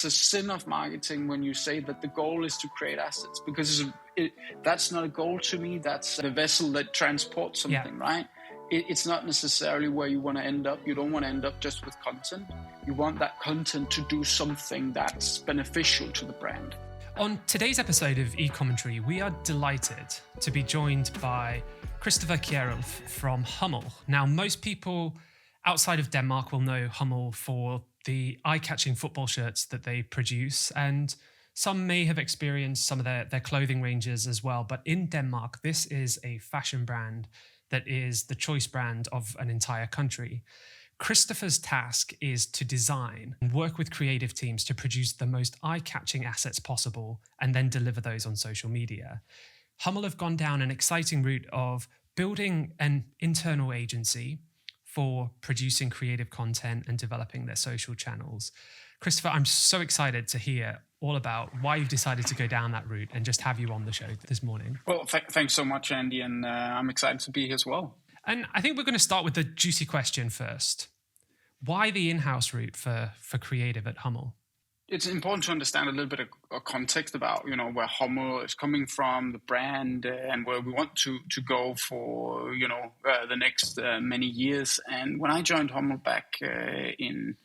It's a sin of marketing when you say that the goal is to create assets, because that's not a goal to me. That's the vessel that transports something, right? It's not necessarily where you want to end up. You don't want to end up just with content. You want that content to do something that's beneficial to the brand. On today's episode of eCommentary, we are delighted to be joined by Kjærulff from Hummel. Now, most people outside of Denmark will know Hummel for the eye-catching football shirts that they produce, and some may have experienced some of their clothing ranges as well. But in Denmark, this is a fashion brand that is the choice brand of an entire country. Christopher's task is to design and work with creative teams to produce the most eye-catching assets possible and then deliver those on social media. Hummel have gone down an exciting route of building an internal agency for producing creative content and developing their social channels. Christopher, I'm so excited to hear all about why you've decided to go down that route and just have you on the show this morning. Well, thanks so much, Andy, and I'm excited to be here as well. And I think we're going to start with the juicy question first. Why the in-house route for creative at Hummel? It's important to understand a little bit of context about, where Hummel is coming from, the brand, and where we want to go for, the next many years. And when I joined Hummel back in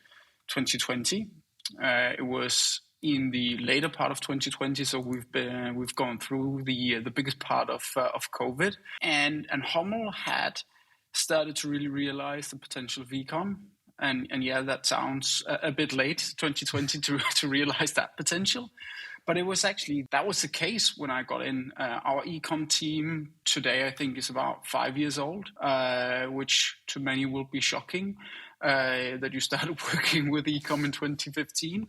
2020, it was in the later part of 2020. So we've gone through the biggest part of COVID, and Hummel had started to really realize the potential of e-com. And yeah, that sounds a bit late, 2020, to realize that potential. But that was the case when I got in. Our e-com team today, I think, is about 5 years old, which to many will be shocking that you started working with e-com in 2015.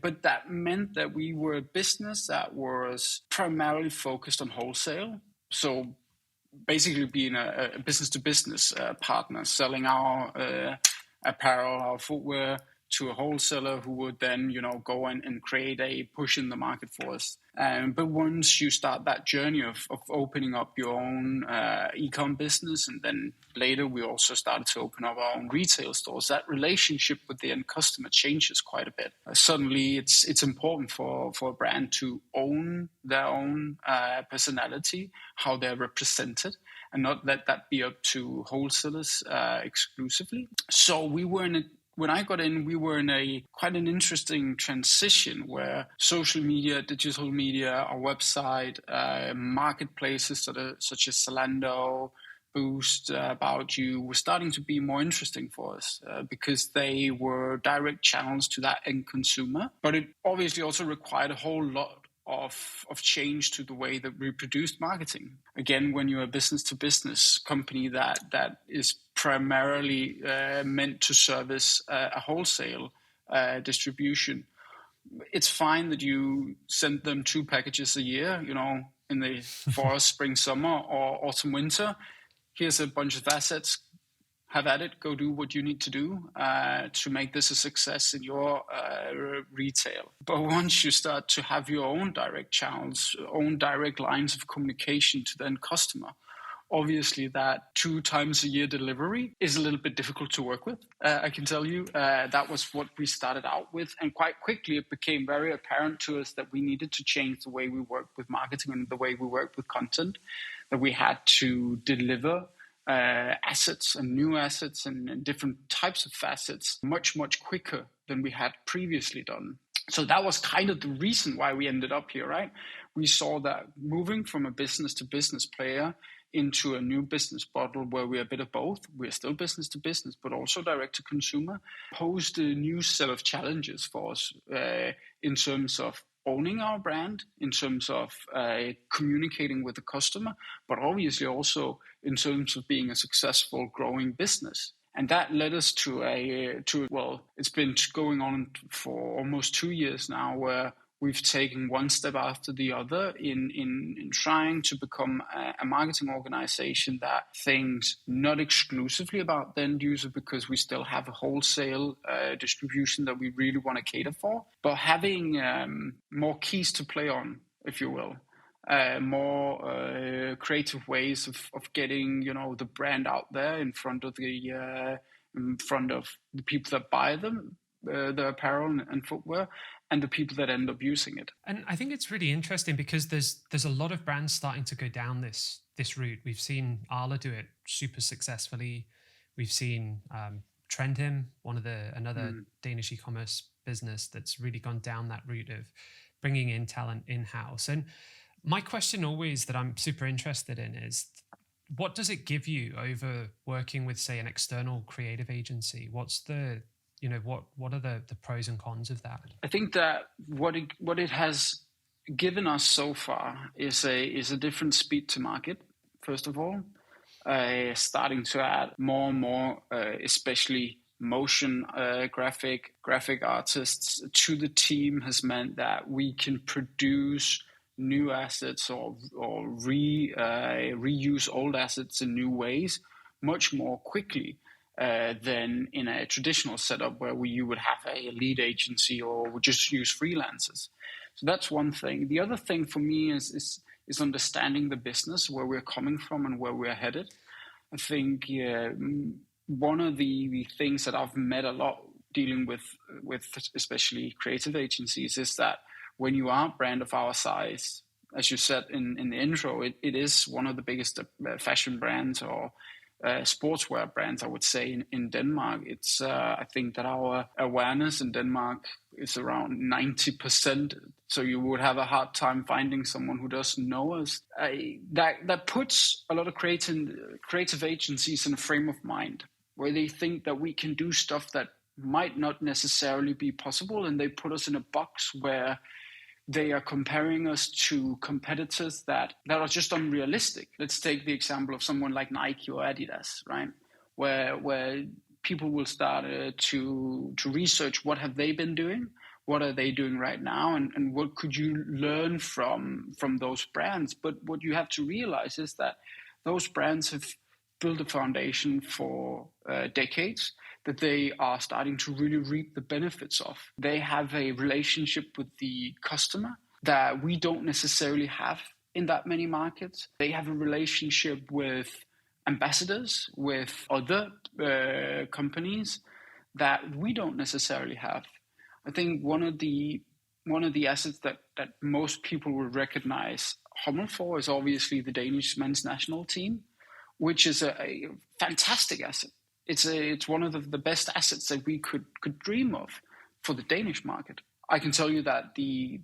But that meant that we were a business that was primarily focused on wholesale. So basically being a business-to-business partner, selling our apparel, our footwear to a wholesaler who would then, go and create a push in the market for us. But once you start that journey of opening up your own e-com business, and then later we also started to open up our own retail stores, that relationship with the end customer changes quite a bit. Suddenly it's important for a brand to own their own personality, how they're represented, and not let that be up to wholesalers exclusively. So when I got in, we were in quite an interesting transition where social media, digital media, our website, marketplaces such as Zalando, Boost, About You were starting to be more interesting for us because they were direct channels to that end consumer. But it obviously also required a whole lot of change to the way that we produced marketing. Again, when you're a business-to-business company that is primarily meant to service a wholesale distribution, it's fine that you send them 2 packages a year, in the forest, spring, summer, or autumn, winter. Here's a bunch of assets. Have at it. Go do what you need to do to make this a success in your retail. But once you start to have your own direct channels, own direct lines of communication to the end customer, obviously that 2 times a year delivery is a little bit difficult to work with. I can tell you that was what we started out with. And quite quickly, it became very apparent to us that we needed to change the way we worked with marketing and the way we worked with content, that we had to deliver assets and new assets and different types of assets much, much quicker than we had previously done. So that was kind of the reason why we ended up here, right? We saw that moving from a business-to-business player into a new business model where we're a bit of both. We're still business-to-business, but also direct-to-consumer, posed a new set of challenges for us in terms of owning our brand, in terms of communicating with the customer, but obviously also in terms of being a successful growing business. And that led us to it's been going on for almost 2 years now, where we've taken one step after the other in trying to become a marketing organization that thinks not exclusively about the end user, because we still have a wholesale distribution that we really want to cater for, but having more keys to play on, if you will. More creative ways of getting the brand out there in front of the people that buy them, the apparel and footwear, and the people that end up using it. And I think it's really interesting because there's a lot of brands starting to go down this route. We've seen Arla do it super successfully. We've seen Trendhim, another Danish e-commerce business that's really gone down that route of bringing in talent in-house. And my question always that I'm super interested in is, what does it give you over working with, say, an external creative agency? What's the, what are the pros and cons of that? I think that what it has given us so far is a different speed to market, first of all. Starting to add more and more, especially motion graphic artists to the team has meant that we can produce new assets or reuse old assets in new ways much more quickly than in a traditional setup where you would have a lead agency or would just use freelancers. So that's one thing. The other thing for me is understanding the business, where we're coming from and where we're headed. I think one of the things that I've met a lot dealing with especially creative agencies is that when you are a brand of our size, as you said in the intro, it is one of the biggest fashion brands or sportswear brands, I would say, in Denmark. It's I think that our awareness in Denmark is around 90%. So you would have a hard time finding someone who doesn't know us. That puts a lot of creative agencies in a frame of mind where they think that we can do stuff that might not necessarily be possible, and they put us in a box where they are comparing us to competitors that are just unrealistic. Let's take the example of someone like Nike or Adidas, right? Where people will start to research what have they been doing, what are they doing right now, and what could you learn from those brands. But what you have to realize is that those brands have built a foundation for decades that they are starting to really reap the benefits of. They have a relationship with the customer that we don't necessarily have in that many markets. They have a relationship with ambassadors, with other companies that we don't necessarily have. I think one of the assets that most people will recognize Hummel for is obviously the Danish men's national team, which is a fantastic asset. It's one of the best assets that we could dream of for the Danish market. I can tell you that the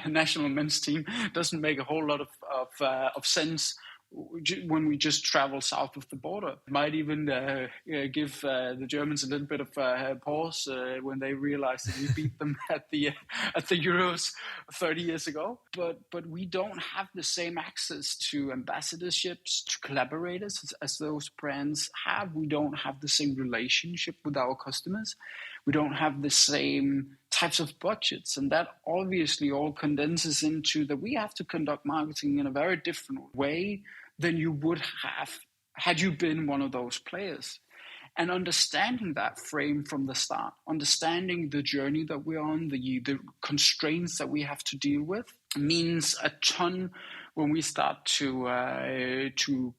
national men's team doesn't make a whole lot of sense when we just travel south of the border. It might even give the Germans a little bit of pause when they realize that we beat them at the Euros 30 years ago. But we don't have the same access to ambassadorships, to collaborators as those brands have. We don't have the same relationship with our customers. We don't have the same types of budgets, and that obviously all condenses into that we have to conduct marketing in a very different way than you would have had you been one of those players. And understanding that frame from the start, understanding the journey that we're on, the constraints that we have to deal with, means a ton when we start to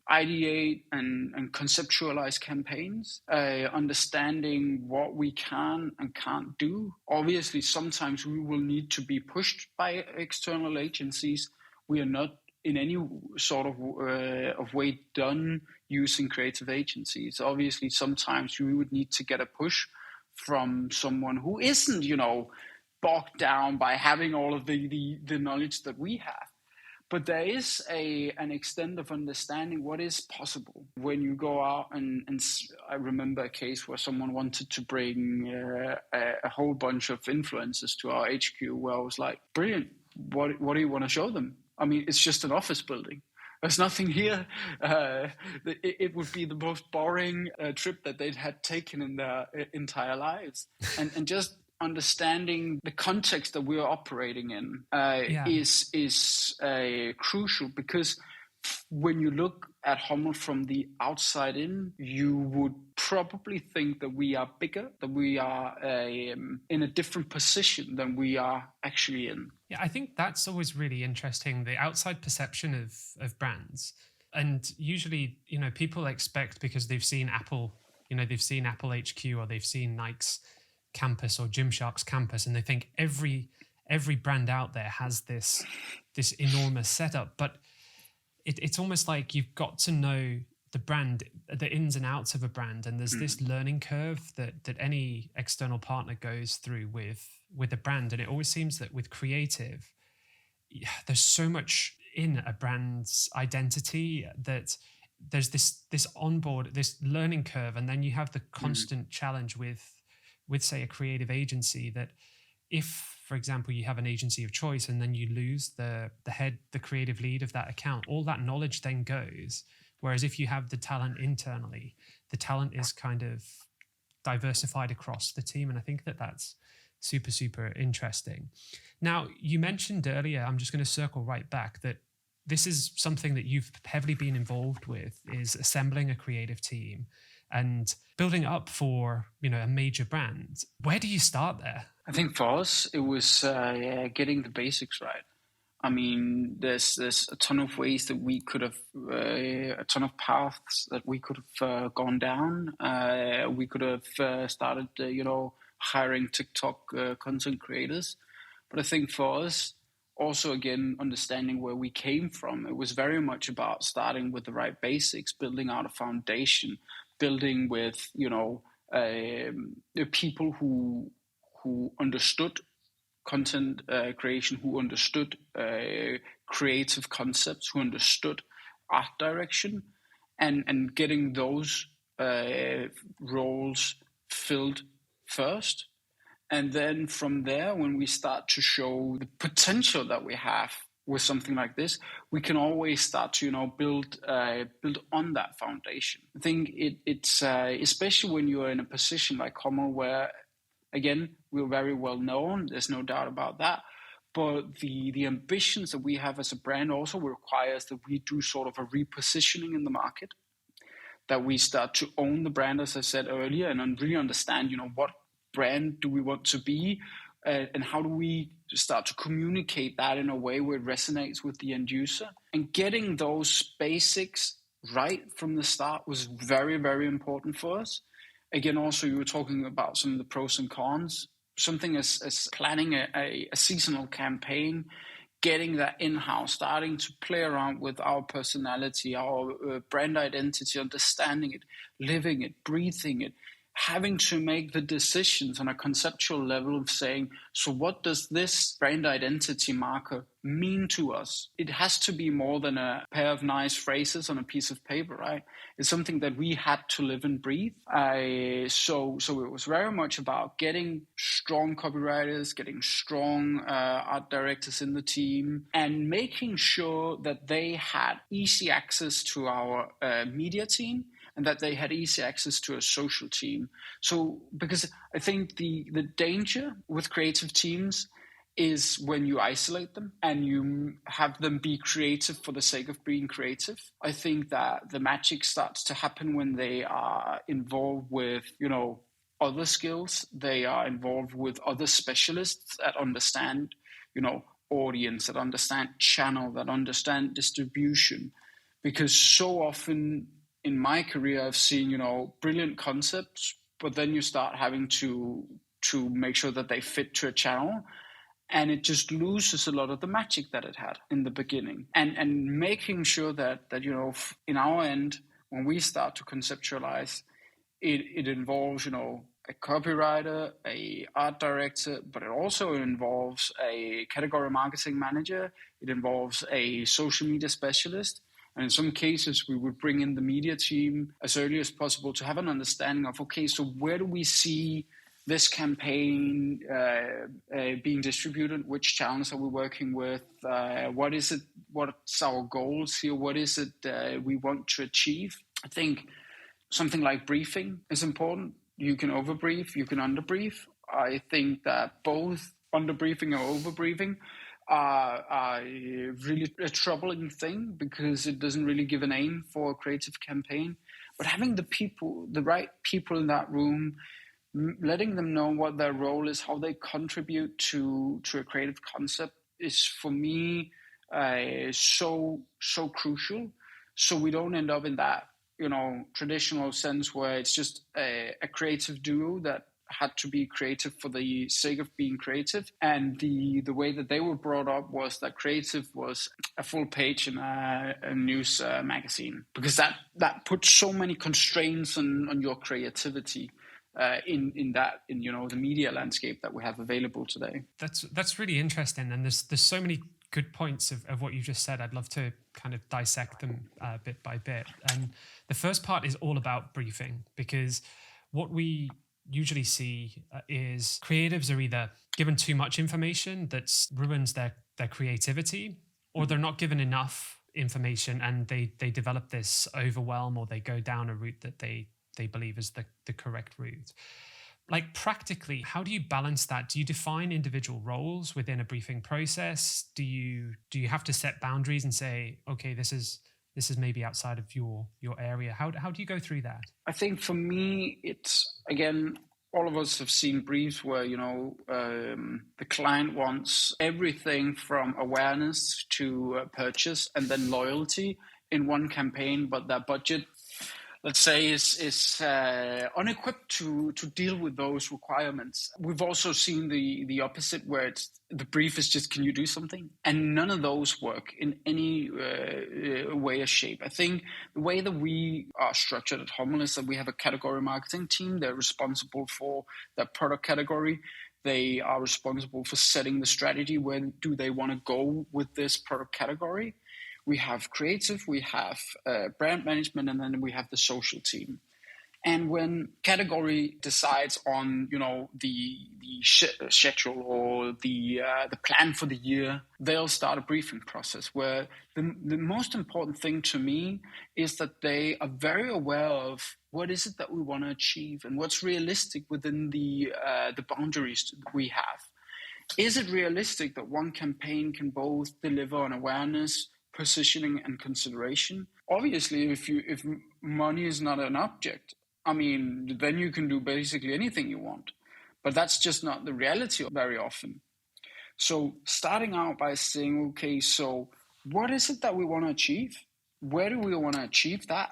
ideate and conceptualize campaigns, understanding what we can and can't do. Obviously, sometimes we will need to be pushed by external agencies. We are not in any sort of way done using creative agencies. Obviously, sometimes we would need to get a push from someone who isn't, bogged down by having all of the knowledge that we have. But there is an extent of understanding what is possible when you go out and I remember a case where someone wanted to bring a whole bunch of influencers to our HQ, where I was like, brilliant, what do you want to show them? I mean, it's just an office building. There's nothing here. It would be the most boring trip that they'd had taken in their entire lives. And just understanding the context that we are operating in is crucial, because when you look at Hummel from the outside in, you would probably think that we are bigger, that we are in a different position than we are actually in. Yeah, I think that's always really interesting, the outside perception of brands. And usually, people expect, because they've seen Apple, they've seen Apple HQ or they've seen Nike's campus or Gymshark's campus, and they think every brand out there has this enormous setup, but it's almost like you've got to know the brand, the ins and outs of a brand, and there's this learning curve that any external partner goes through with a brand. And it always seems that with creative, there's so much in a brand's identity that there's this onboard, this learning curve, and then you have the constant challenge with say a creative agency, that if, for example, you have an agency of choice and then you lose the head, the creative lead of that account, all that knowledge then goes. Whereas if you have the talent internally, the talent is kind of diversified across the team. And I think that's super, super interesting. Now, you mentioned earlier, I'm just going to circle right back, that this is something that you've heavily been involved with, is assembling a creative team and building up for, a major brand. Where do you start there? I think for us, it was getting the basics right. I mean, there's a ton of ways that we could have, a ton of paths that we could have gone down. We could have started, hiring TikTok content creators. But I think for us, also, again, understanding where we came from, it was very much about starting with the right basics, building out a foundation, building with, the people who understood content creation, who understood creative concepts, who understood art direction, and getting those roles filled first. And then from there, when we start to show the potential that we have with something like this, we can always start to, build on that foundation. I think it's especially when you're in a position like Hummel, where, again, we're very well known. There's no doubt about that. But the ambitions that we have as a brand also requires that we do sort of a repositioning in the market, that we start to own the brand, as I said earlier, and really understand, what brand do we want to be, and how do we start to communicate that in a way where it resonates with the end user. And getting those basics right from the start was very, very important for us. Again, also, you were talking about some of the pros and cons. Something as planning a seasonal campaign, getting that in-house, starting to play around with our personality, our brand identity, understanding it, living it, breathing it, having to make the decisions on a conceptual level of saying, so what does this brand identity marker mean to us? It has to be more than a pair of nice phrases on a piece of paper, right? It's something that we had to live and breathe. So it was very much about getting strong copywriters, getting strong art directors in the team, and making sure that they had easy access to our media team, and that they had easy access to a social team. So, because I think the danger with creative teams is when you isolate them and you have them be creative for the sake of being creative. I think that the magic starts to happen when they are involved with, other skills. They are involved with other specialists that understand, audience, that understand channel, that understand distribution. Because so often in my career, I've seen, brilliant concepts, but then you start having to make sure that they fit to a channel, and it just loses a lot of the magic that it had in the beginning. And making sure that in our end, when we start to conceptualize, it involves, a copywriter, a art director, but it also involves a category marketing manager. It involves a social media specialist. And in some cases, we would bring in the media team as early as possible to have an understanding of, okay, so where do we see this campaign being distributed? Which channels are we working with? What is it? What's our goals here? What is it we want to achieve? I think something like briefing is important. You can overbrief, you can underbrief. I think that both underbriefing or overbriefing are really a troubling thing, because it doesn't really give an aim for a creative campaign. But having the right people in that room, letting them know what their role is, how they contribute to a creative concept, is for me so crucial. So we don't end up in that traditional sense where it's just a creative duo that had to be creative for the sake of being creative. And the way that they were brought up was that creative was a full page in a news magazine, because that puts so many constraints on your creativity in the media landscape that we have available today. That's really interesting, and there's so many good points of what you just said. I'd love to kind of dissect them bit by bit. And the first part is all about briefing, because what we usually see is creatives are either given too much information that ruins their creativity, or they're not given enough information and they develop this overwhelm, or they go down a route that they believe is the correct route. Like, practically, how do you balance that? Do you define individual roles within a briefing process? Do you have to set boundaries and say, okay, this is maybe outside of your area? How do you go through that? I think for me, it's, again, all of us have seen briefs where, the client wants everything from awareness to purchase and then loyalty in one campaign, but their budget, let's say, is unequipped to deal with those requirements. We've also seen the opposite, where the brief is just, can you do something? And none of those work in any way or shape. I think the way that we are structured at Hummel is that we have a category marketing team. They're responsible for that product category. They are responsible for setting the strategy. Where do they want to go with this product category? We have creative, we have brand management, and then we have the social team. And when category decides on, the schedule or the plan for the year, they'll start a briefing process where the most important thing to me is that they are very aware of what is it that we want to achieve and what's realistic within the boundaries that we have. Is it realistic that one campaign can both deliver on awareness, positioning, and consideration? Obviously, if money is not an object, then you can do basically anything you want. But that's just not the reality very often. So starting out by saying, okay, so what is it that we want to achieve? Where do we want to achieve that?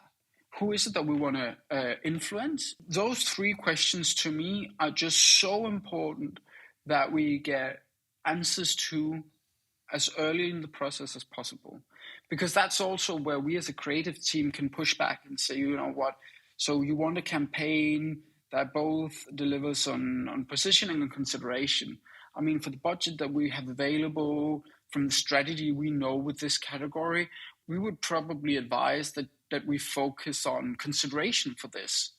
Who is it that we want to influence? Those three questions to me are just so important that we get answers to as early in the process as possible. Because that's also where we as a creative team can push back and say, you know what, so you want a campaign that both delivers on positioning and consideration. For the budget that we have available, from the strategy we know with this category, we would probably advise that we focus on consideration for this.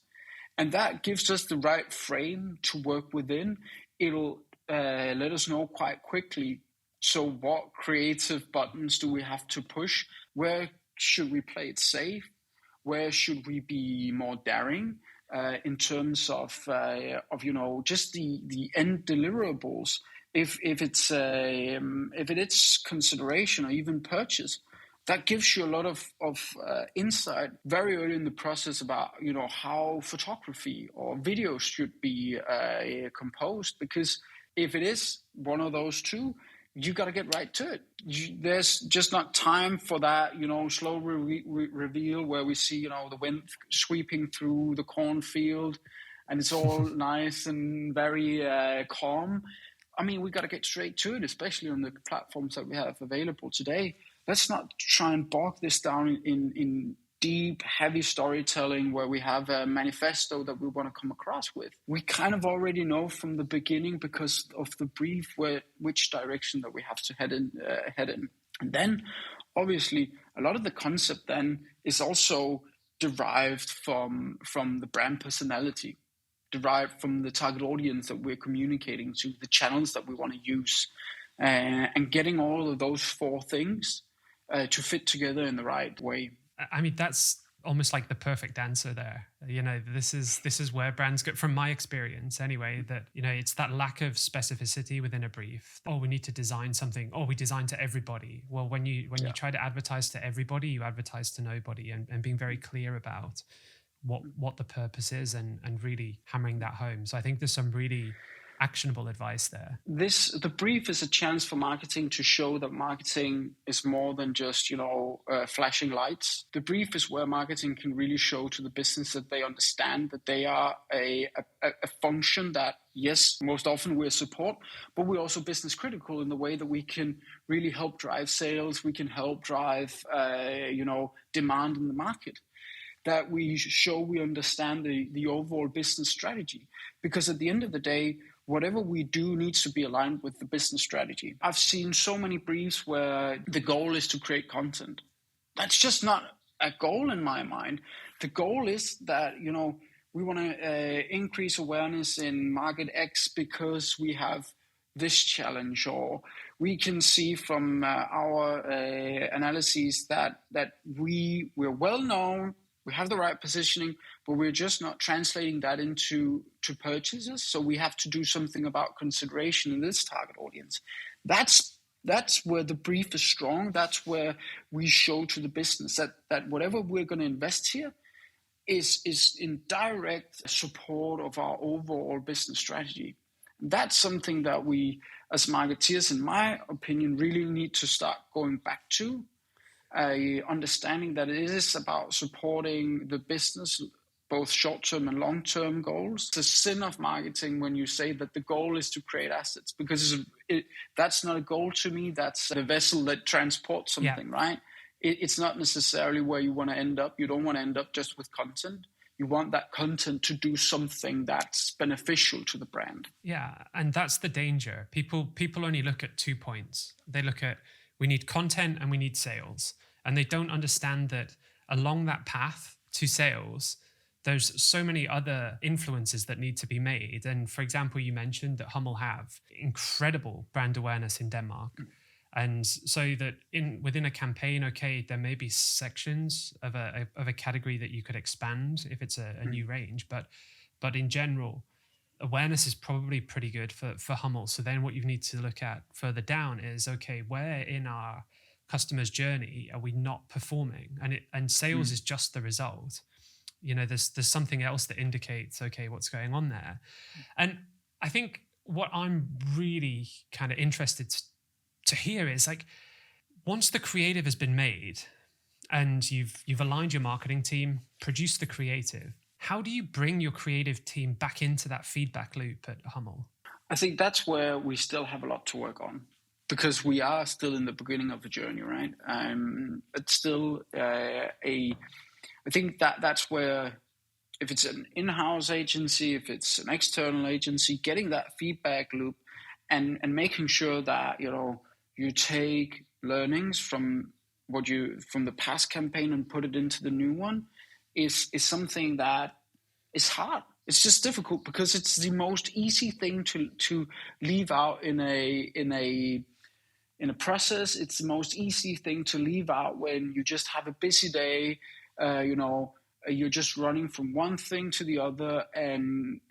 And that gives us the right frame to work within. It'll let us know quite quickly, so what creative buttons do we have to push? Where should we play it safe? Where should we be more daring in terms of just the end deliverables? If it is consideration or even purchase, that gives you a lot of insight very early in the process about how photography or video should be composed. Because if it is one of those two, you got to get right to it. There's just not time for that, slow reveal where we see, the wind sweeping through the cornfield and it's all nice and very calm. We got to get straight to it, especially on the platforms that we have available today. Let's not try and bog this down in deep, heavy storytelling where we have a manifesto that we want to come across with. We kind of already know from the beginning, because of the brief, which direction that we have to head in. And then, obviously, a lot of the concept then is also derived from the brand personality, derived from the target audience that we're communicating to, the channels that we want to use, and getting all of those four things to fit together in the right way. That's almost like the perfect answer there. This is where brands get, from my experience anyway, that, it's that lack of specificity within a brief. Oh, we need to design something. Oh, we design to everybody. Well, when you try to advertise to everybody, you advertise to nobody, and being very clear about what the purpose is and really hammering that home. So I think there's some really actionable advice there? The brief is a chance for marketing to show that marketing is more than just, flashing lights. The brief is where marketing can really show to the business that they understand that they are a function that, yes, most often we're support, but we're also business critical in the way that we can really help drive sales. We can help drive, demand in the market. That we show we understand the overall business strategy. Because at the end of the day, whatever we do needs to be aligned with the business strategy. I've seen so many briefs where the goal is to create content. That's just not a goal in my mind. The goal is that, we want to increase awareness in market X because we have this challenge, or we can see from our analyses that we're well known, we have the right positioning, but we're just not translating that into purchases. So we have to do something about consideration in this target audience. That's where the brief is strong. That's where we show to the business that whatever we're going to invest here is in direct support of our overall business strategy. That's something that we, as marketeers, in my opinion, really need to start going back to. Understanding that it is about supporting the business, both short-term and long-term goals. It's a sin of marketing when you say that the goal is to create assets, because that's not a goal to me. That's the vessel that transports something, right? It's not necessarily where you want to end up. You don't want to end up just with content. You want that content to do something that's beneficial to the brand. Yeah, and that's the danger. People only look at 2 points. They look at, we need content and we need sales. And they don't understand that along that path to sales, there's so many other influences that need to be made. And for example, you mentioned that Hummel have incredible brand awareness in Denmark. And so that within a campaign, okay, there may be sections of a category that you could expand if it's a new range. But in general, awareness is probably pretty good for Hummel. So then what you need to look at further down is, okay, where in our customer's journey are we not performing? And sales is just the result. There's something else that indicates, okay, what's going on there. And I think what I'm really kind of interested to hear is, like, once the creative has been made and you've aligned your marketing team, produced the creative, how do you bring your creative team back into that feedback loop at Hummel? I think that's where we still have a lot to work on, because we are still in the beginning of the journey, right? It's still I think that's where, if it's an in-house agency, if it's an external agency, getting that feedback loop and making sure that, you take learnings from the past campaign and put it into the new one is something that is hard. It's just difficult because it's the most easy thing to leave out in a process. It's the most easy thing to leave out when you just have a busy day. You're just running from one thing to the other, and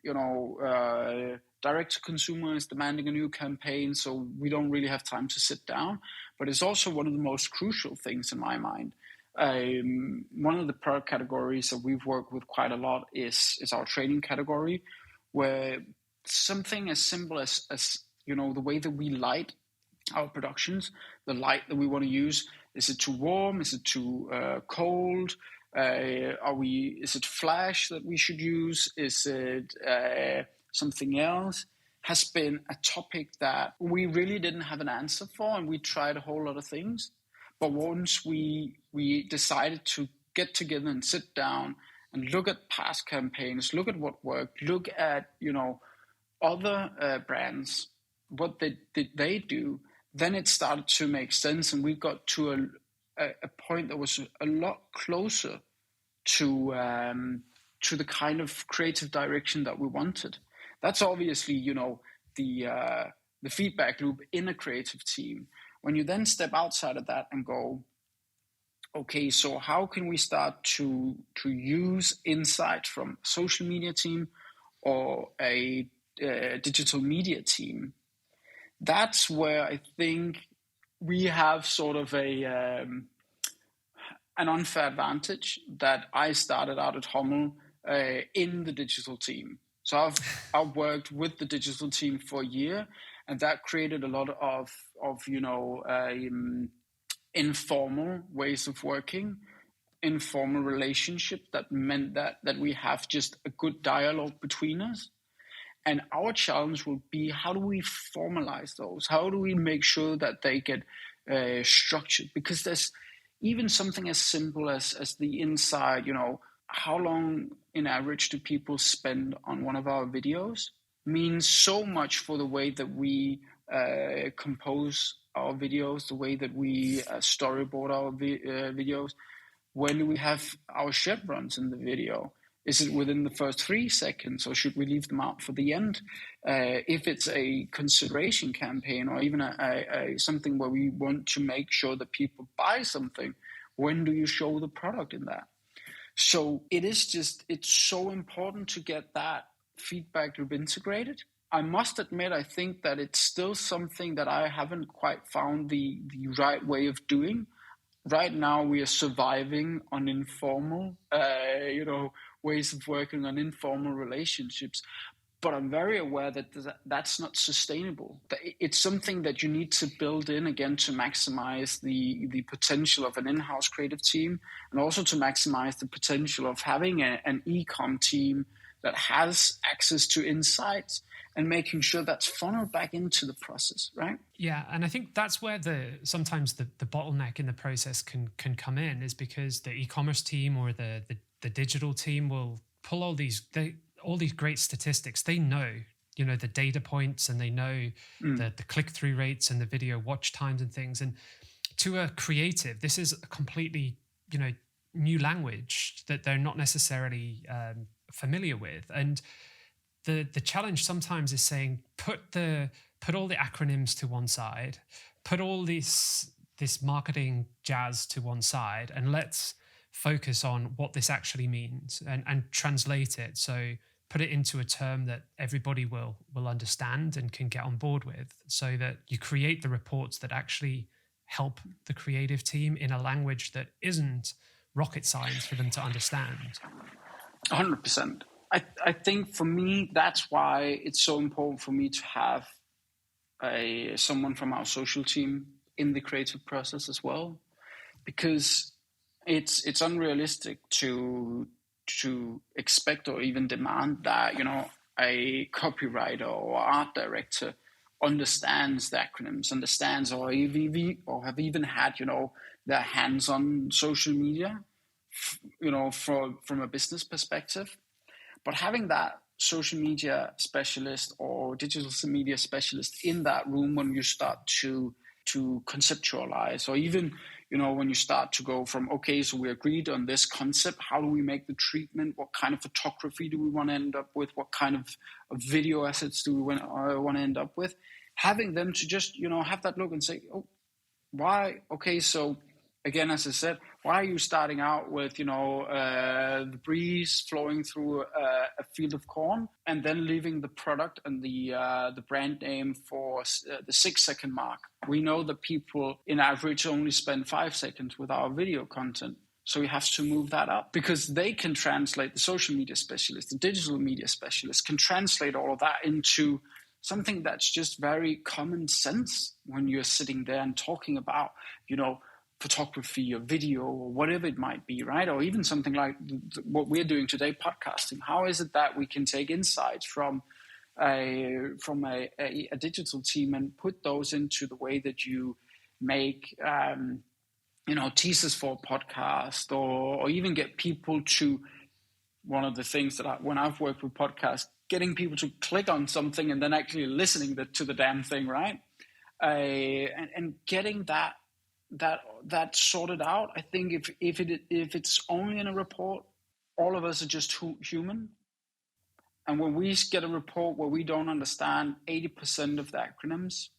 direct to consumer is demanding a new campaign, so we don't really have time to sit down. But it's also one of the most crucial things in my mind. One of the product categories that we've worked with quite a lot is our training category, where something as simple as the way that we light our productions, the light that we want to use, is it too warm? Is it too cold? Is it flash that we should use? Is it something else? Has been a topic that we really didn't have an answer for, and we tried a whole lot of things. But once we decided to get together and sit down and look at past campaigns, look at what worked, look at other brands, what did they do, then it started to make sense, and we got to a point that was a lot closer to the kind of creative direction that we wanted. That's obviously, the feedback loop in a creative team. When you then step outside of that and go, okay, so how can we start to use insight from a social media team or a digital media team? That's where I think we have sort of an unfair advantage that I started out at Hummel in the digital team. So I've worked with the digital team for a year, and that created a lot of informal ways of working, informal relationship that meant that we have just a good dialogue between us. And our challenge will be, how do we formalize those? How do we make sure that they get structured? Because there's even something as simple as the inside, how long in average do people spend on one of our videos means so much for the way that we compose our videos, the way that we storyboard our videos. When do we have our chevrons in the video? Is it within the first 3 seconds, or should we leave them out for the end? If it's a consideration campaign, or even a something where we want to make sure that people buy something, when do you show the product in that? So it's so important to get that feedback loop integrated. I must admit, I think that it's still something that I haven't quite found the right way of doing. Right now, we are surviving on informal, ways of working, on informal relationships. But I'm very aware that that's not sustainable. It's something that you need to build in, again, to maximize the potential of an in-house creative team, and also to maximize the potential of having an e-com team that has access to insights, and making sure that's funneled back into the process, right? Yeah, and I think that's where sometimes the bottleneck in the process can come in, is because the e-commerce team or the digital team will pull all these great statistics. They know, the data points, and they know the click-through rates and the video watch times and things. And to a creative, this is a completely, new language that they're not necessarily familiar with. And the challenge sometimes is saying, put all the acronyms to one side, put all this marketing jazz to one side, and let's focus on what this actually means and translate it. So put it into a term that everybody will understand and can get on board with, so that you create the reports that actually help the creative team in a language that isn't rocket science for them to understand. 100%. I think for me, that's why it's so important for me to have someone from our social team in the creative process as well, because it's unrealistic to expect or even demand that a copywriter or art director understands the acronyms, understands or have even had their hands on social media, from a business perspective. But having that social media specialist or digital media specialist in that room when you start to conceptualize, or even when you start to go from, okay, so we agreed on this concept, how do we make the treatment, what kind of photography do we want to end up with, what kind of video assets do we want to end up with, having them to just have that look and say, oh, why, okay, so again, as I said, why are you starting out with, the breeze flowing through a field of corn, and then leaving the product and the brand name for the 6-second mark? We know that people, in average, only spend 5 seconds with our video content. So we have to move that up, because they can translate, the social media specialist, the digital media specialist can translate all of that into something that's just very common sense when you're sitting there and talking about, photography or video or whatever it might be, right? Or even something like what we're doing today, podcasting. How is it that we can take insights from a digital team and put those into the way that you make teasers for a podcast, or even get people to, one of the things that when I've worked with podcasts, getting people to click on something and then actually listening to the damn thing, right? And getting that sorted out. I think if it's only in a report, all of us are just human. And when we get a report where we don't understand 80% of the acronyms,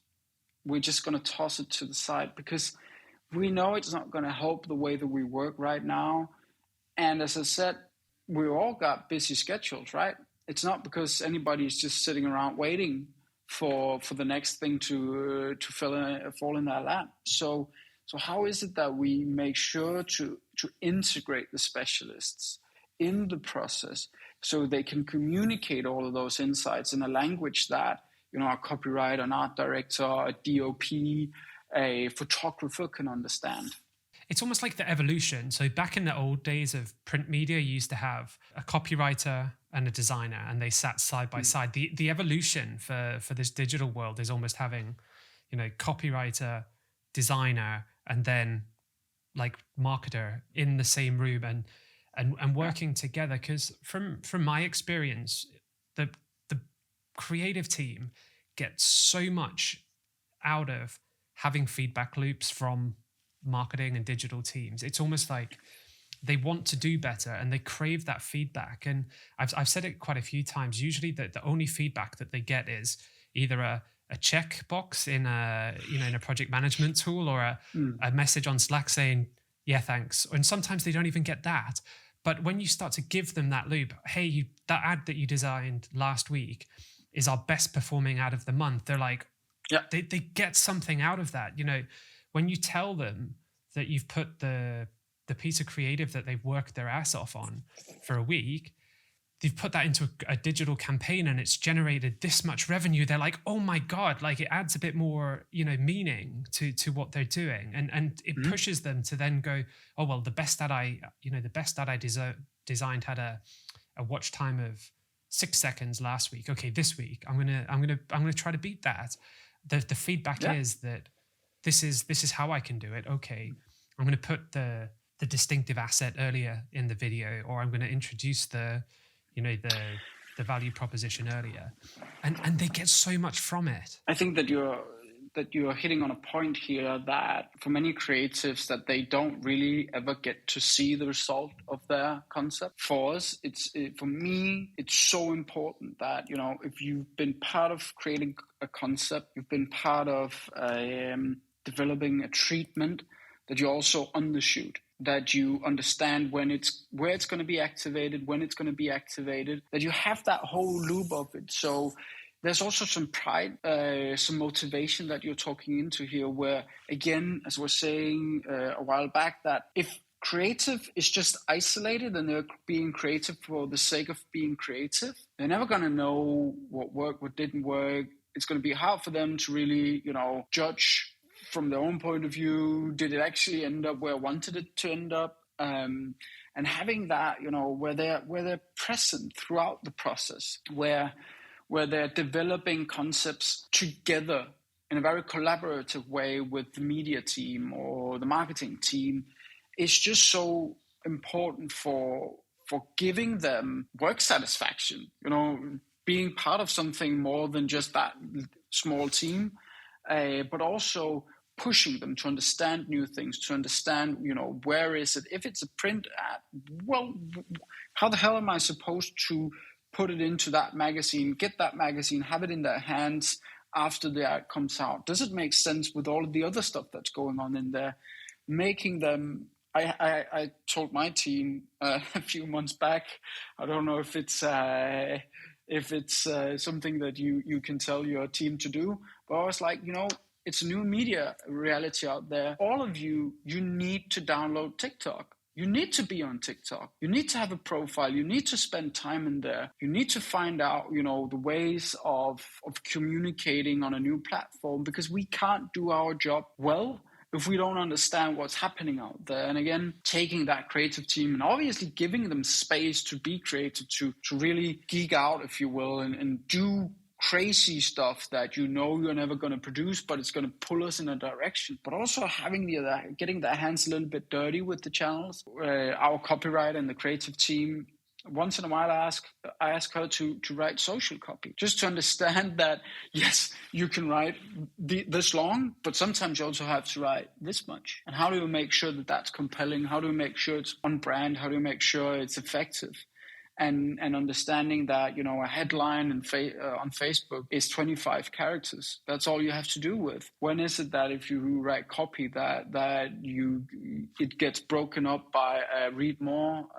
we're just going to toss it to the side, because we know it's not going to help the way that we work right now. And as I said, we all got busy schedules, right? It's not because anybody's just sitting around waiting for the next thing to fall in their lap. So how is it that we make sure to integrate the specialists in the process, so they can communicate all of those insights in a language that, you know, a copywriter, an art director, a DOP, a photographer can understand. It's almost like the evolution. So back in the old days of print media, you used to have a copywriter and a designer, and they sat side by side. The evolution for this digital world is almost having, you know, copywriter, designer, and then like marketer in the same room and working together. Because from my experience, the creative team gets so much out of having feedback loops from marketing and digital teams. It's almost like they want to do better and they crave that feedback. And I've said it quite a few times. Usually the only feedback that they get is either a checkbox in a project management tool, or a message on Slack saying, yeah, thanks. And sometimes they don't even get that. But when you start to give them that loop, hey, that ad that you designed last week is our best performing ad of the month. They're like, yeah, they get something out of that. You know, when you tell them that you've put the piece of creative that they've worked their ass off on for a week, they've put that into a digital campaign and it's generated this much revenue, they're like, oh my God, like it adds a bit more, you know, meaning to what they're doing. And it pushes them to then go, oh, well, the best ad I designed had a watch time of 6 seconds last week. Okay, this week I'm gonna try to beat that. The feedback is that this is how I can do it. Okay, I'm gonna put the distinctive asset earlier in the video, or I'm gonna introduce the value proposition earlier, and they get so much from it. I think that you're hitting on a point here that for many creatives that they don't really ever get to see the result of their concept. For us, for me, it's so important that, you know, if you've been part of creating a concept, you've been part of developing a treatment, that you also undershoot, that you understand where it's going to be activated, when it's going to be activated, that you have that whole loop of it. So there's also some pride, some motivation that you're talking into here, where, again, as we're saying a while back, that if creative is just isolated and they're being creative for the sake of being creative, they're never going to know what worked, what didn't work. It's going to be hard for them to really, you know, judge from their own point of view. Did it actually end up where I wanted it to end up? And having that, you know, where they're present throughout the process, where they're developing concepts together in a very collaborative way with the media team or the marketing team, is just so important for giving them work satisfaction, you know, being part of something more than just that small team, but also pushing them to understand new things, to understand, you know, where is it? If it's a print ad, well, how the hell am I supposed to put it into that magazine, get that magazine, have it in their hands after the ad comes out? Does it make sense with all of the other stuff that's going on in there? Making them, I told my team a few months back, I don't know if it's something that you can tell your team to do, but I was like, you know, it's a new media reality out there. All of you need to download TikTok. You need to be on TikTok. You need to have a profile. You need to spend time in there. You need to find out, you know, the ways of communicating on a new platform, because we can't do our job well if we don't understand what's happening out there. And again, taking that creative team and obviously giving them space to be creative, to really geek out, if you will, and do crazy stuff that you know you're never going to produce, but it's going to pull us in a direction. But also getting their hands a little bit dirty with the channels. Our copywriter and the creative team, once in a while I ask her to write social copy, just to understand that, yes, you can write this long, but sometimes you also have to write this much. And how do you make sure that that's compelling? How do you make sure it's on brand? How do you make sure it's effective? And understanding that, you know, a headline on Facebook is 25 characters. That's all you have to do with. When is it that if you write copy that it gets broken up by a read more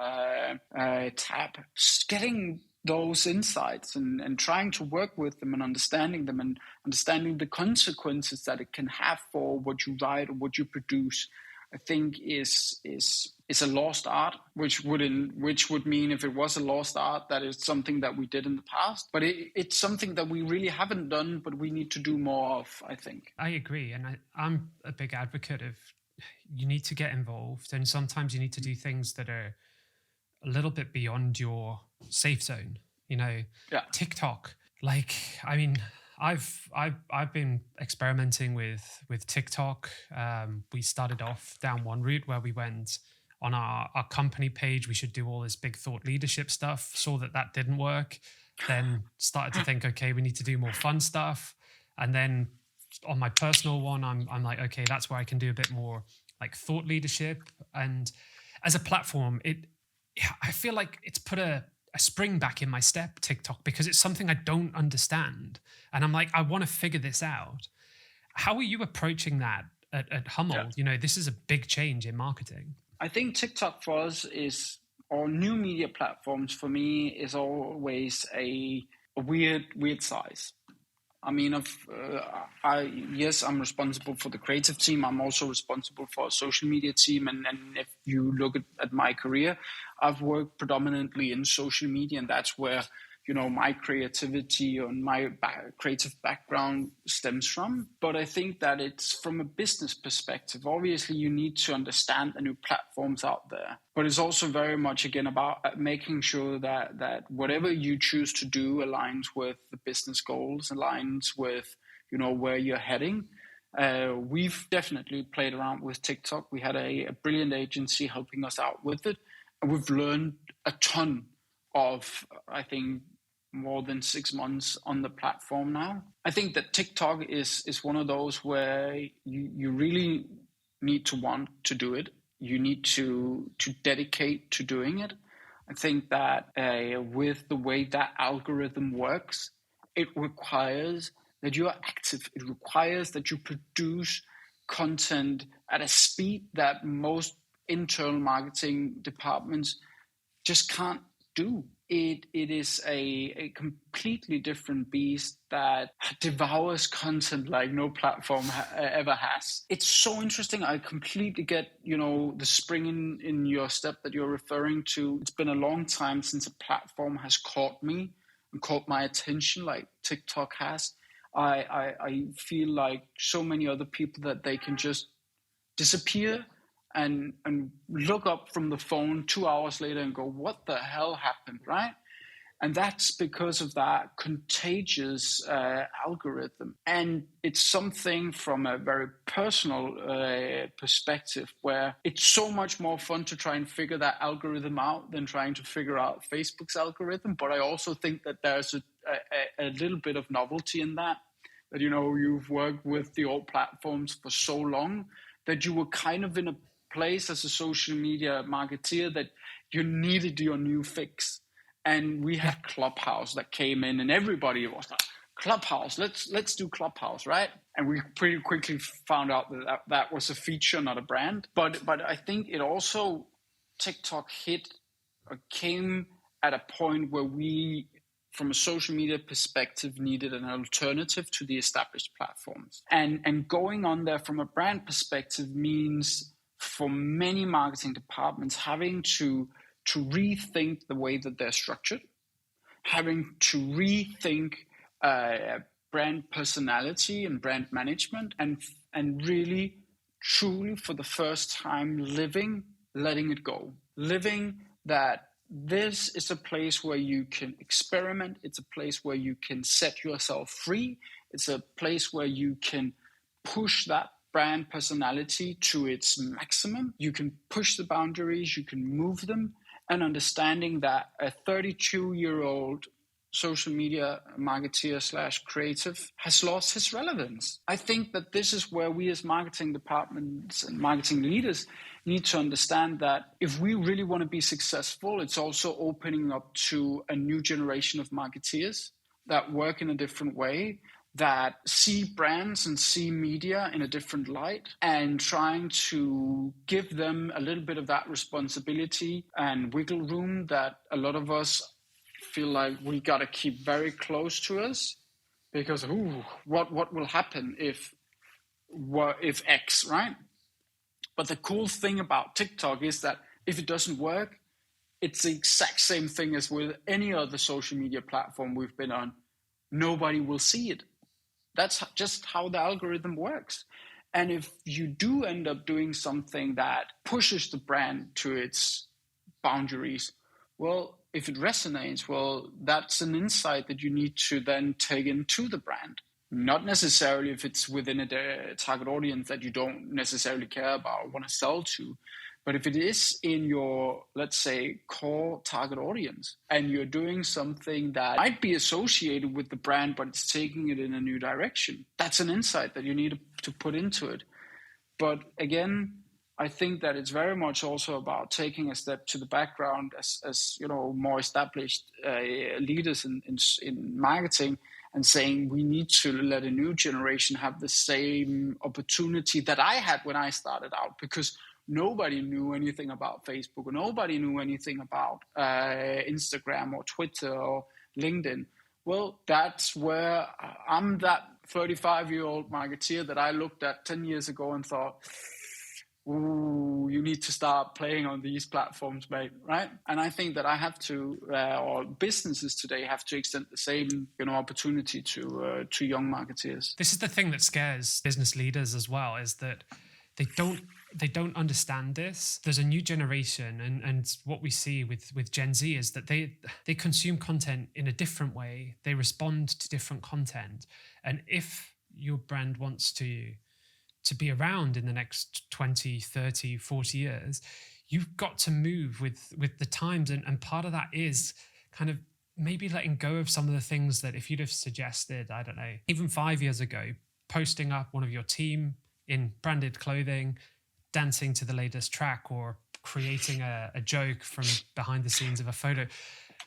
tab? Just getting those insights and trying to work with them and understanding them and understanding the consequences that it can have for what you write or what you produce. I think is a lost art, which would mean if it was a lost art, that it's something that we did in the past, but it's something that we really haven't done, but we need to do more of, I think. I agree, and I'm a big advocate of you need to get involved, and sometimes you need to do things that are a little bit beyond your safe zone. TikTok. Like, I mean, I've been experimenting with TikTok. We started off down one route where we went on our company page. We should do all this big thought leadership stuff. Saw that didn't work. Then started to think, okay, we need to do more fun stuff. And then on my personal one, I'm like, okay, that's where I can do a bit more like thought leadership. And as a platform, I feel like it's put a spring back in my step, TikTok, because it's something I don't understand. And I'm like, I want to figure this out. How are you approaching that at Hummel? Yeah. This is a big change in marketing. I think TikTok for us or new media platforms for me is always a weird size. I mean, yes, I'm responsible for the creative team. I'm also responsible for a social media team. And if you look at my career, I've worked predominantly in social media, and that's where, my creativity and my creative background stems from. But I think that it's from a business perspective. Obviously, you need to understand the new platforms out there. But it's also very much, again, about making sure that whatever you choose to do aligns with the business goals, aligns with, where you're heading. We've definitely played around with TikTok. We had a brilliant agency helping us out with it. And we've learned a ton of, I think, more than 6 months on the platform now. I think that TikTok is one of those where you really need to want to do it. You need to dedicate to doing it. I think that with the way that algorithm works, it requires that you are active. It requires that you produce content at a speed that most internal marketing departments just can't do. It is a completely different beast that devours content like no platform ever has. It's so interesting. I completely get, the spring in your step that you're referring to. It's been a long time since a platform has caught me and caught my attention like TikTok has. I feel like so many other people that they can just disappear and look up from the phone 2 hours later and go, what the hell happened, right? And that's because of that contagious algorithm. And it's something from a very personal perspective where it's so much more fun to try and figure that algorithm out than trying to figure out Facebook's algorithm. But I also think that there's a little bit of novelty in that you've worked with the old platforms for so long that you were kind of in a place as a social media marketeer that you needed your new fix. And we had Clubhouse that came in, and everybody was like, Clubhouse, let's do Clubhouse, right? And we pretty quickly found out that was a feature, not a brand. But I think it also, TikTok came at a point where we, from a social media perspective, needed an alternative to the established platforms. And going on there from a brand perspective means, for many marketing departments, having to rethink the way that they're structured, having to rethink brand personality and brand management, and really, truly, for the first time, letting it go. Living that this is a place where you can experiment. It's a place where you can set yourself free. It's a place where you can push that brand personality to its maximum. You can push the boundaries, you can move them, and understanding that a 32-year-old social media marketeer / creative has lost his relevance. I think that this is where we as marketing departments and marketing leaders need to understand that if we really want to be successful, it's also opening up to a new generation of marketeers that work in a different way, that see brands and see media in a different light, and trying to give them a little bit of that responsibility and wiggle room that a lot of us feel like we got to keep very close to us, because what will happen if X, right? But the cool thing about TikTok is that if it doesn't work, it's the exact same thing as with any other social media platform we've been on. Nobody will see it. That's just how the algorithm works. And if you do end up doing something that pushes the brand to its boundaries, well, if it resonates, well, that's an insight that you need to then take into the brand. Not necessarily if it's within a target audience that you don't necessarily care about or want to sell to, but if it is in your, let's say, core target audience, and you're doing something that might be associated with the brand, but it's taking it in a new direction, that's an insight that you need to put into it. But again, I think that it's very much also about taking a step to the background as more established leaders in marketing, and saying we need to let a new generation have the same opportunity that I had when I started out, because nobody knew anything about Facebook, or nobody knew anything about Instagram or Twitter or LinkedIn. Well, that's where I'm that 35-year-old marketeer that I looked at 10 years ago and thought, ooh, you need to start playing on these platforms, mate, right? And I think that I have to, or businesses today have to extend the same, opportunity to young marketeers. This is the thing that scares business leaders as well, is that they don't understand this. There's a new generation, and what we see with Gen Z is that they consume content in a different way. They respond to different content. And if your brand wants to be around in the next 20, 30, 40 years, you've got to move with the times. And part of that is kind of maybe letting go of some of the things that if you'd have suggested, I don't know, even 5 years ago, posting up one of your team in branded clothing, dancing to the latest track, or creating a joke from behind the scenes of a photo,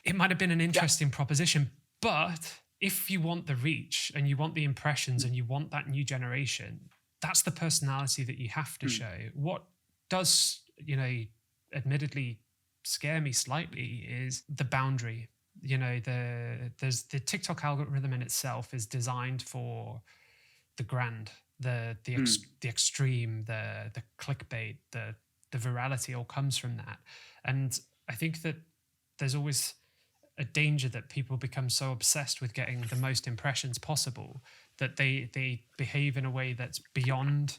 it might have been an interesting proposition. But if you want the reach and you want the impressions and you want that new generation, that's the personality that you have to show. What does, admittedly scare me slightly is the boundary. There's the TikTok algorithm in itself is designed for the grand, the extreme, the clickbait, the virality all comes from that. And I think that there's always a danger that people become so obsessed with getting the most impressions possible that they behave in a way that's beyond.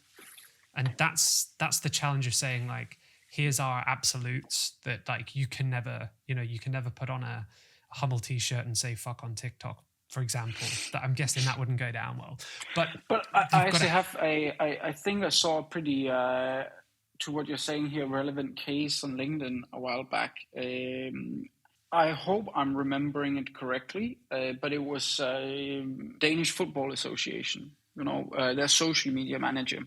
And that's the challenge of saying, like, here's our absolutes that, like, you can never put on a Hummel t-shirt and say fuck on TikTok, for example. That I'm guessing that wouldn't go down well. But I actually I think I saw a pretty to what you're saying here, relevant case on LinkedIn a while back. I hope I'm remembering it correctly, but it was Danish Football Association, their social media manager,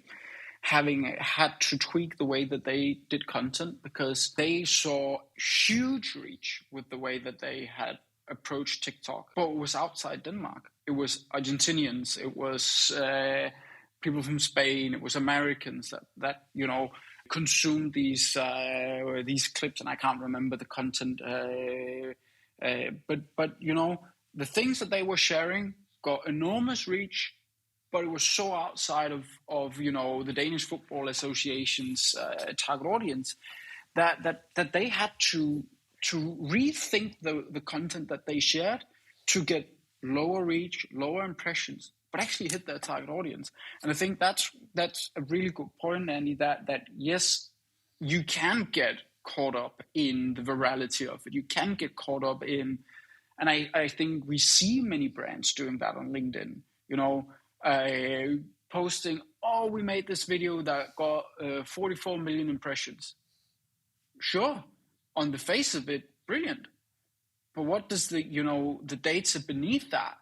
having had to tweak the way that they did content because they saw huge reach with the way that they had approached TikTok. But it was outside Denmark. It was Argentinians. It was people from Spain. It was Americans that consumed these clips, and I can't remember the content. But the things that they were sharing got enormous reach, but it was so outside of the Danish Football Association's target audience that they had to rethink the content that they shared to get lower reach, lower impressions, but actually hit their target audience. And I think that's a really good point, Andy, that yes, you can get caught up in the virality of it. You can get caught up in, and I think we see many brands doing that on LinkedIn, posting, oh, we made this video that got 44 million impressions. Sure, on the face of it, brilliant. But what does the data beneath that?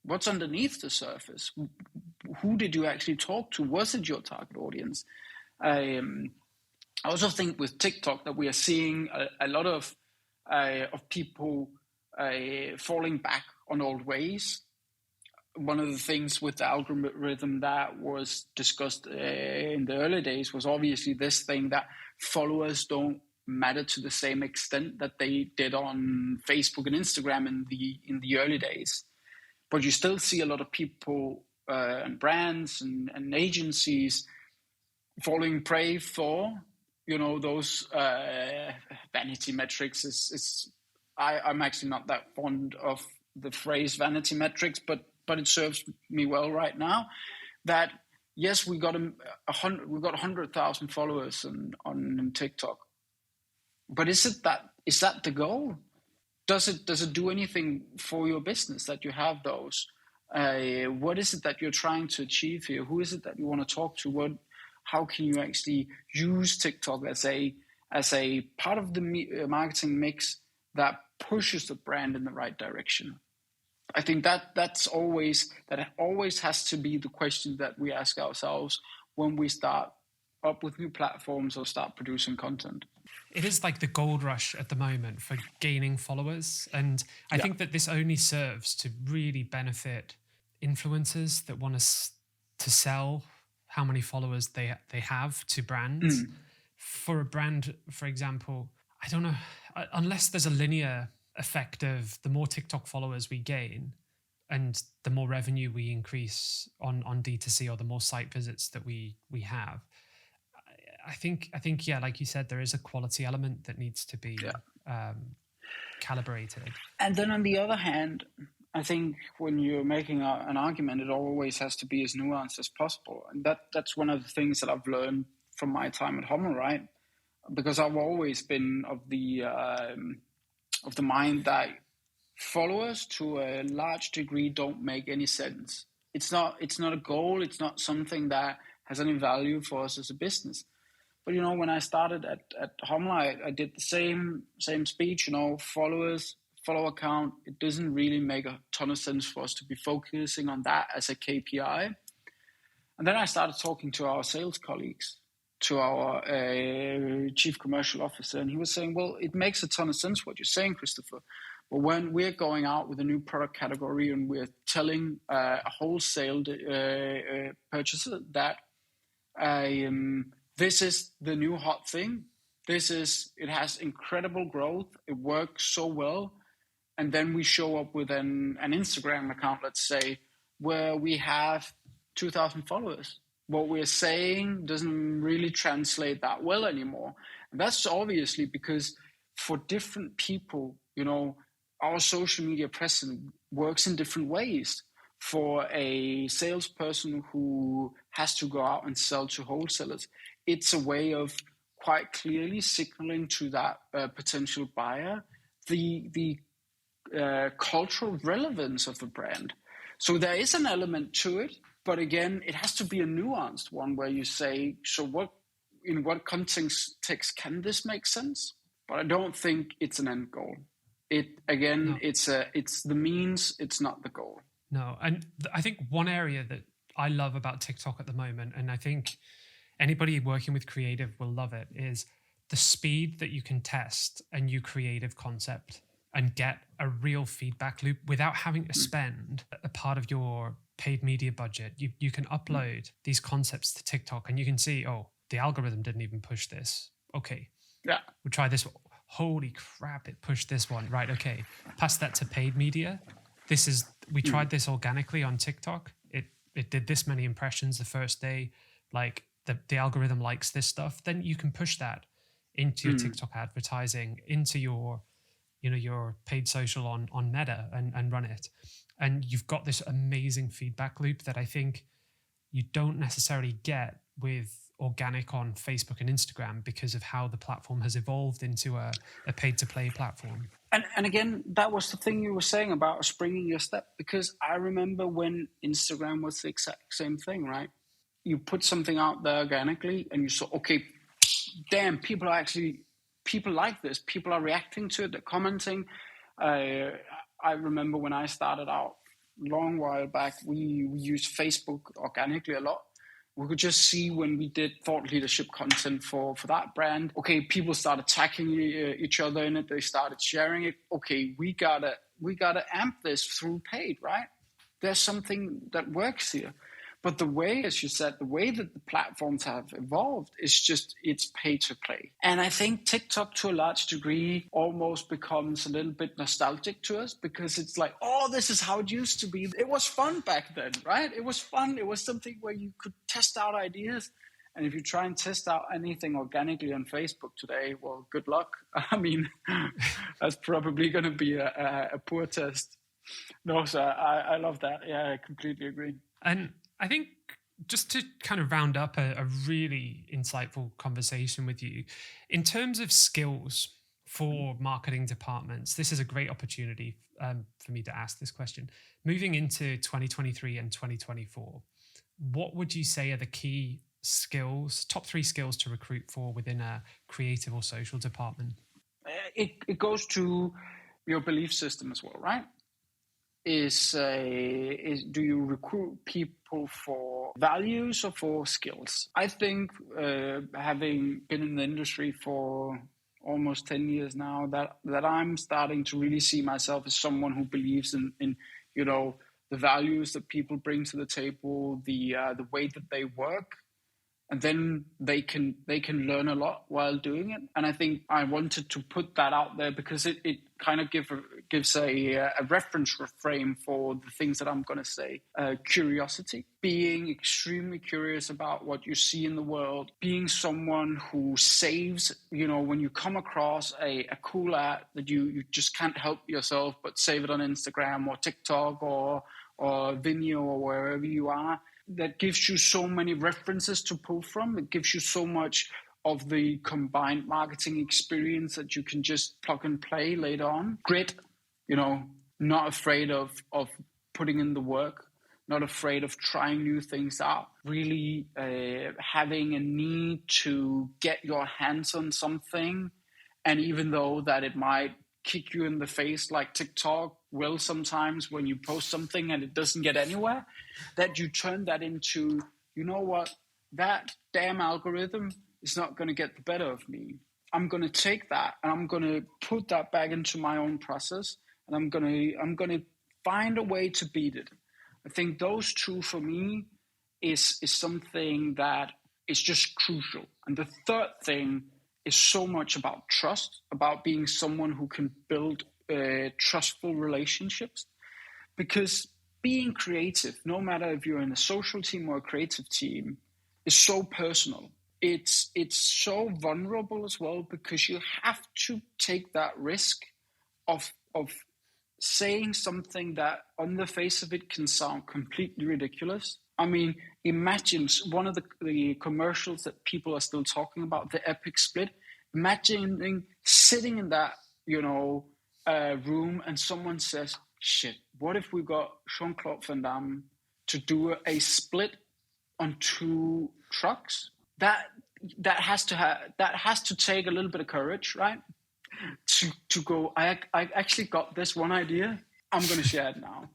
What's underneath the surface? Who did you actually talk to? Was it your target audience? I also think with TikTok that we are seeing a lot of people falling back on old ways. One of the things with the algorithm that was discussed in the early days was obviously this thing that followers don't matter to the same extent that they did on Facebook and Instagram in the early days. But you still see a lot of people and brands and agencies falling prey for, those vanity metrics. I'm actually not that fond of the phrase vanity metrics, but it serves me well right now. That yes, we got 100,000 followers on TikTok, but is that the goal? Does it do anything for your business that you have those? What is it that you're trying to achieve here? Who is it that you want to talk to? How can you actually use TikTok as a part of the marketing mix that pushes the brand in the right direction? I think that always has to be the question that we ask ourselves when we start up with new platforms or start producing content. It is like the gold rush at the moment for gaining followers. And I think that this only serves to really benefit influencers that want to sell how many followers they have to brands. For a brand, for example, I don't know, unless there's a linear effect of the more TikTok followers we gain and the more revenue we increase on D2C, or the more site visits that we have. I think, like you said, there is a quality element that needs to be calibrated. And then on the other hand, I think when you're making an argument, it always has to be as nuanced as possible. And that's one of the things that I've learned from my time at Hummel, right? Because I've always been of the mind that followers to a large degree don't make any sense. It's not a goal. It's not something that has any value for us as a business. But when I started at Hummel, I did the same speech. Follower count. It doesn't really make a ton of sense for us to be focusing on that as a KPI. And then I started talking to our sales colleagues, to our chief commercial officer, and he was saying, "Well, it makes a ton of sense what you're saying, Christopher. But when we're going out with a new product category and we're telling a wholesale purchaser that this is the new hot thing. It has incredible growth. It works so well. And then we show up with an Instagram account, let's say, where we have 2,000 followers. What we're saying doesn't really translate that well anymore. And that's obviously because for different people, our social media presence works in different ways. For a salesperson who has to go out and sell to wholesalers, it's a way of quite clearly signaling to that potential buyer the cultural relevance of the brand. So there is an element to it, but again, it has to be a nuanced one where you say, so in what context can this make sense? But I don't think it's an end goal. It's the means, it's not the goal. No, and I think one area that I love about TikTok at the moment, and I think anybody working with creative will love it, is the speed that you can test a new creative concept and get a real feedback loop without having to spend a part of your paid media budget. You can upload these concepts to TikTok and you can see, oh, the algorithm didn't even push this. Okay, we'll try this one. Holy crap, it pushed this one. Right, okay, pass that to paid media. We tried this organically on TikTok. It did this many impressions the first day. Like the algorithm likes this stuff. Then you can push that into your TikTok advertising, into your paid social on Meta and run it. And you've got this amazing feedback loop that I think you don't necessarily get with organic on Facebook and Instagram because of how the platform has evolved into a paid-to-play platform. And again, that was the thing you were saying about springing your step, because I remember when Instagram was the exact same thing, right? You put something out there organically and you saw, okay, damn, people like this. People are reacting to it, they're commenting. I remember when I started out a long while back, we used Facebook organically a lot. We could just see when we did thought leadership content for that brand. Okay, people started tagging each other in it. They started sharing it. Okay, we gotta amp this through paid, right? There's something that works here. But the way, as you said, the way that the platforms have evolved is just, it's pay to play. And I think TikTok to a large degree almost becomes a little bit nostalgic to us, because it's like, oh, this is how it used to be. It was fun back then, right? It was fun. It was something where you could test out ideas. And if you try and test out anything organically on Facebook today, well, good luck. I mean, that's probably going to be a poor test. No, so I love that. Yeah, I completely agree. And I think just to kind of round up a really insightful conversation with you, in terms of skills for marketing departments, this is a great opportunity for me to ask this question. Moving into 2023 and 2024, what would you say are the key skills, top 3 skills to recruit for within a creative or social department? It goes to your belief system as well, right? Is do you recruit people for values or for skills? I think having been in the industry for almost 10 years now, that I'm starting to really see myself as someone who believes in you know, the values that people bring to the table, the way that they work, and then they can learn a lot while doing it. And I think I wanted to put that out there because it kind of gives a reference frame for the things that I'm going to say. Curiosity, being extremely curious about what you see in the world, being someone who saves, you know, when you come across a cool ad that you just can't help yourself but save it on Instagram or TikTok or Vimeo or wherever you are. That gives you so many references to pull from. It gives you so much of the combined marketing experience that you can just plug and play later on. Grit, you know, not afraid of putting in the work, not afraid of trying new things out, really having a need to get your hands on something. And even though that it might kick you in the face like TikTok will sometimes when you post something and it doesn't get anywhere, that you turn that into, you know what, that damn algorithm is not going to get the better of me. I'm going to take that and I'm going to put that back into my own process, and I'm going to find a way to beat it. I think those two for me is something that is just crucial. And the third thing is so much about trust, about being someone who can build trustful relationships. Because being creative, no matter if you're in a social team or a creative team, is so personal. It's so vulnerable as well, because you have to take that risk of saying something that on the face of it can sound completely ridiculous. I mean, imagine one of the commercials that people are still talking about, the epic split. Imagining sitting in that, you know, room and someone says, shit, what if we got Jean-Claude Van Damme to do a split on 2 trucks? That has to take a little bit of courage, right? To go, I actually got this one idea, I'm going to share it now.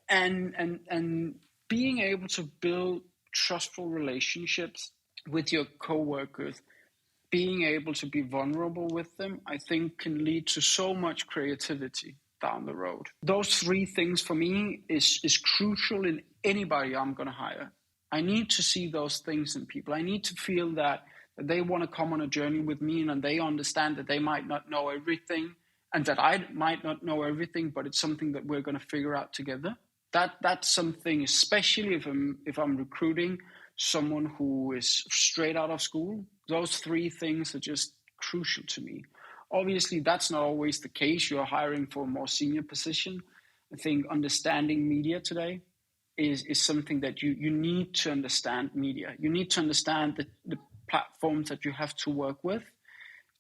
And being able to build trustful relationships with your coworkers, being able to be vulnerable with them, I think can lead to so much creativity down the road. Those 3 things for me is crucial in anybody I'm going to hire. I need to see those things in people. I need to feel that they want to come on a journey with me, and they understand that they might not know everything and that I might not know everything, but it's something that we're going to figure out together. That's something, especially if I'm recruiting someone who is straight out of school. Those 3 things are just crucial to me. Obviously, that's not always the case. You're hiring for a more senior position. I think understanding media today is something that you need to understand media. You need to understand the platforms that you have to work with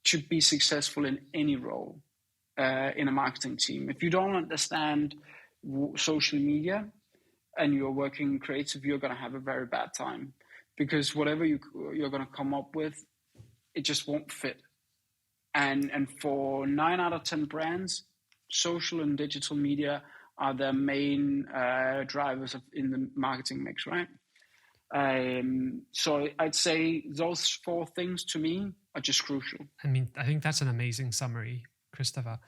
to be successful in any role in a marketing team. If you don't understand social media and you're working creative, you're going to have a very bad time, because whatever you're going to come up with, it just won't fit. And for 9 out of 10 brands, social and digital media are their main drivers in the marketing mix, right? So I'd say those 4 things to me are just crucial. I mean, I think that's an amazing summary, Christopher.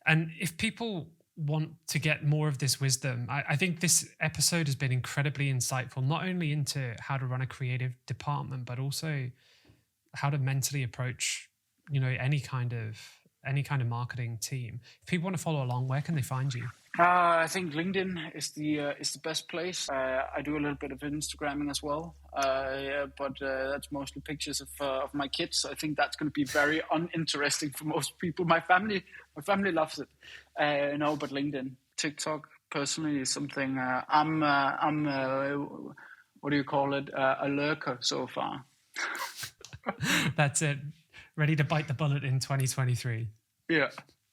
And if people want to get more of this wisdom, I think this episode has been incredibly insightful, not only into how to run a creative department, but also how to mentally approach, you know, any kind of any kind of marketing team. If people want to follow along, where can they find you? I think LinkedIn is the best place. I do a little bit of Instagramming as well, but that's mostly pictures of my kids. I think that's going to be very uninteresting for most people. My family loves it. No, but LinkedIn, TikTok personally is something I'm what do you call it? A lurker so far. That's it. Ready to bite the bullet in 2023. Yeah.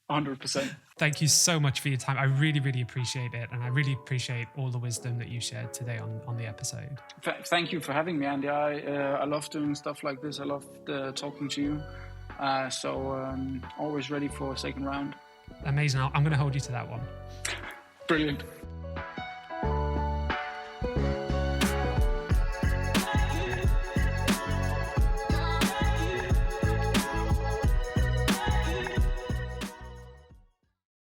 100%. Thank you so much for your time. I really, really appreciate it. And I really appreciate all the wisdom that you shared today on the episode. Thank you for having me, Andy. I love doing stuff like this. I love talking to you. So always ready for a second round. Amazing. I'm going to hold you to that one. Brilliant.